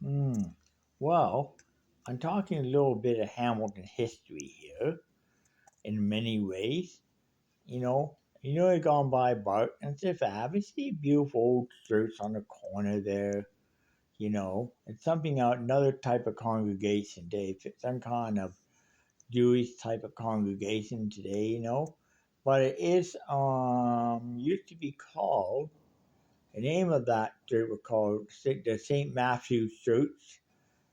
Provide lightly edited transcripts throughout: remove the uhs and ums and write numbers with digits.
Hmm. Well, I'm talking a little bit of Hamilton history here in many ways. You've gone by Burton and Smith Ave. You see beautiful old church on the corner there. It's something out another type of congregation today. It's some kind of Jewish type of congregation today. But it is used to be called the name of that church was called the St. Matthew's Church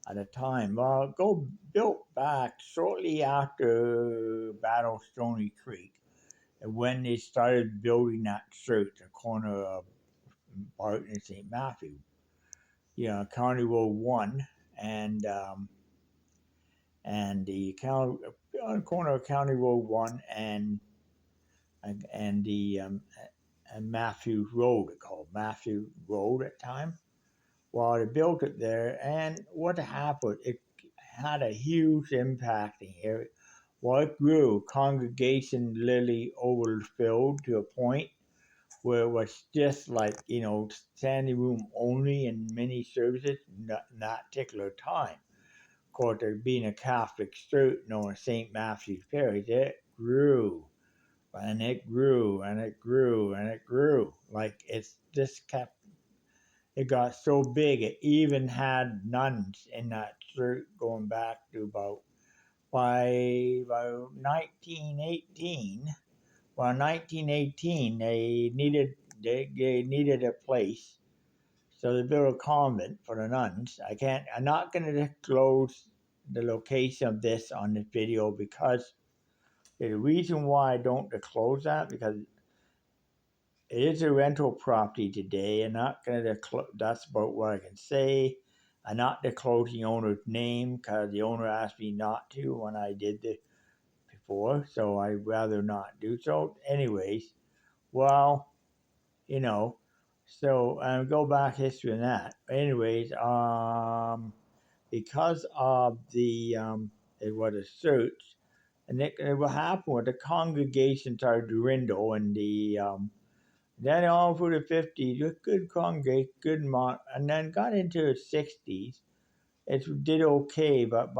at the time. Well, go built back shortly after Battle Stony Creek, and when they started building that church, the corner of Barton and St. Matthew, County Road One, and the county on the corner of County Road One and the and Matthews Road, it called Matthews Road at the time. Well, they built it there, and what happened? It had a huge impact in here. Well, it grew. Congregation literally overfilled to a point where it was just like, standing room only in many services in that particular time. Of course, there being a Catholic church known as St. Matthew's Parish, it grew and it grew and it grew and it grew. Like it's just kept, it got so big, it even had nuns in that church going back to by 1918. Well, 1918, they needed a place, so they built a convent for the nuns. I'm not going to disclose the location of this on this video because the reason why I don't disclose that because it is a rental property today. I'm not going to disclose. That's about what I can say. I'm not disclosing the owner's name because the owner asked me not to when I did this before, so I'd rather not do so. Anyways, well, you know. So go back history on that. Anyways, because of the it was a search, and what happened was the congregation started to dwindle, and then all through the 50s, was good congregation, good amount, and then got into the 60s. It did okay, but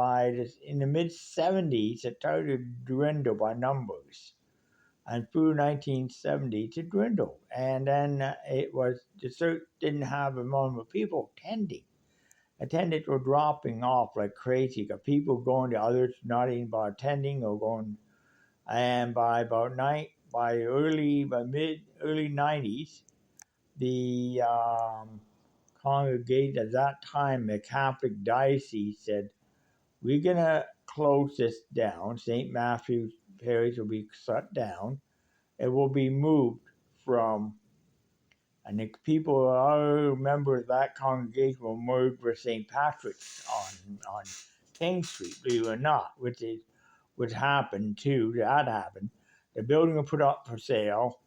in the mid 70s, it started to dwindle by numbers and through 1970 to dwindle. And then the church didn't have a number of people attending. Attendance were dropping off like crazy. Got people going to others not even by attending or going. And by mid early 90s, the congregation at that time, the Catholic diocese said, "We're gonna close this down. St. Matthew's Parish will be shut down. It will be moved from, and the people I remember that congregation will merge with St. Patrick's on King Street, believe it or not, which happened too. That happened. The building was put up for sale,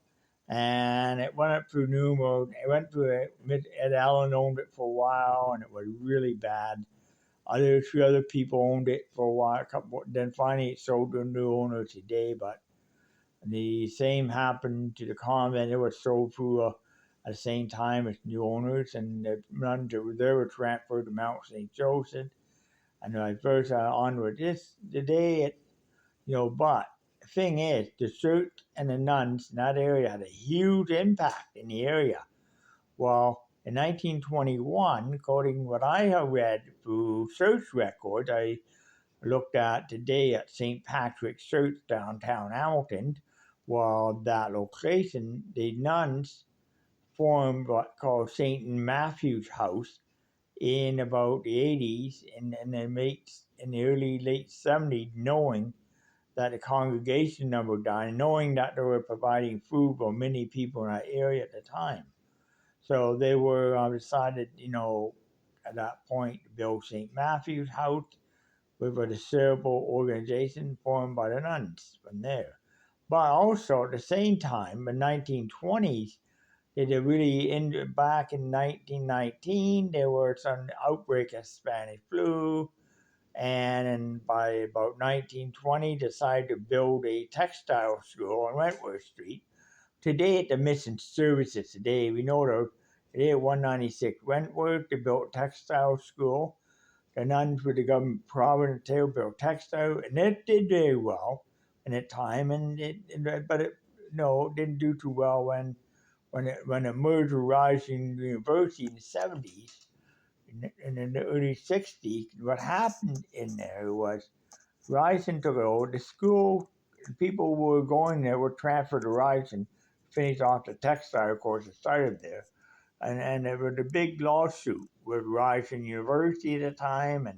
and it went up through numerous. It went through it. Ed Allen owned it for a while, and it was really bad. A few other people owned it for a while. Then finally it sold to a new owner today, but the same happened to the convent. It was sold through at the same time as new owners, and the nuns that were there were transferred to Mount St. Joseph, and vice versa onward. This today, but the thing is, the church and the nuns in that area had a huge impact in the area. Well, in 1921, according to what I have read through church records, I looked at today at St. Patrick's Church downtown Hamilton. While that location, the nuns formed what called St. Matthew's House in about the 80s and then in the early late 70s, knowing that the congregation number died, knowing that they were providing food for many people in that area at the time. So they were decided, at that point to build St. Matthew's House with a cerebral organization formed by the nuns from there. But also at the same time, in the 1920s, back in 1919, there was some outbreak of Spanish flu, and by about 1920, decided to build a textile school on Wentworth Street. Today, at the mission services today, we know They at 196 Wentworth. They built textile school. The nuns with the government providence tale built textile, and it did very well in that time. But it no, it didn't do too well when it merged with Rising University in the 70s. In the early 60s, what happened in there was Rising took it over. The school people who were going there were transferred to Rising, finished off the textile course that started there. And there was a big lawsuit with Rising University at the time. And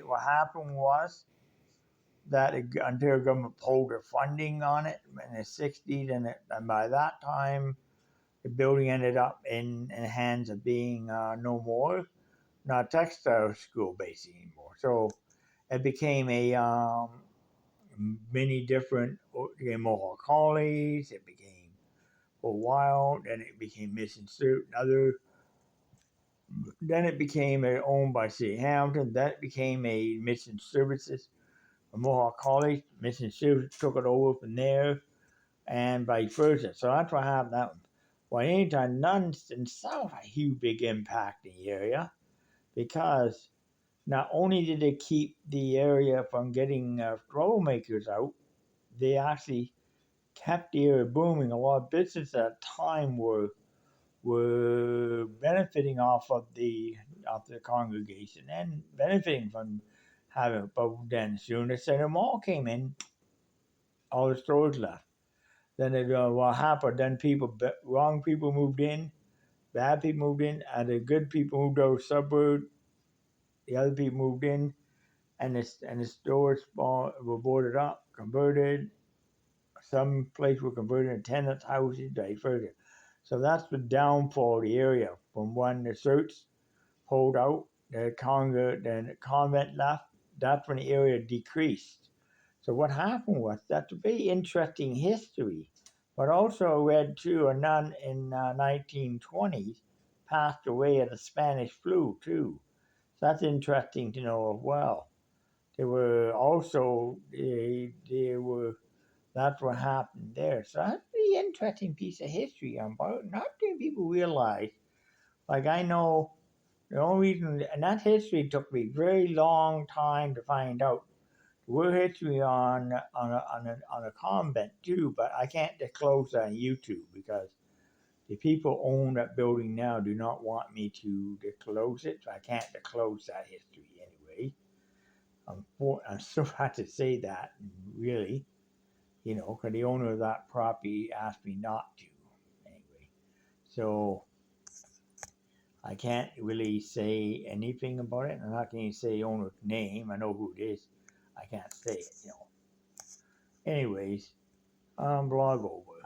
what happened was that Ontario government pulled their funding on it in the 60s. And by that time, the building ended up in the hands of being no more, not a textile school base anymore. So it became a many different, it became Mohawk College, it became for a while, then it became Mission other, then it became owned by City Hamilton, then it became a Mission Services, a Mohawk College, Mission Services took it over from there, and vice versa. So that's what happened that one. Well, anytime nuns themselves had a huge big impact in the area because not only did they keep the area from getting troublemakers out, they actually kept the area booming. A lot of businesses at the time were benefiting off of the congregation and benefiting from having it. But then soon as the mall came in, all the stores left. Then what happened? Then wrong people moved in, bad people moved in, and the good people moved out of the suburb. The other people moved in, and the stores were boarded up, converted. Some places were converted into tenant houses, vice versa. So that's the downfall of the area. From when the church pulled out, then the convent left. That's when the area decreased. So what happened was that's a very interesting history. But also I read too a nun in 1920s passed away of the Spanish flu too. So that's interesting to know as well. There were also there were that's what happened there. So that's a pretty interesting piece of history on Burton. Not many people realize. Like I know the only reason, and that history took me a very long time to find out. We're history on a convent too, but I can't disclose that on YouTube because the people own that building now do not want me to disclose it. So I can't disclose that history anyway. I'm so had to say that, really, because the owner of that property asked me not to. Anyway, so I can't really say anything about it. I'm not going to say owner's name. I know who it is. I can't say it. Anyways, blog over.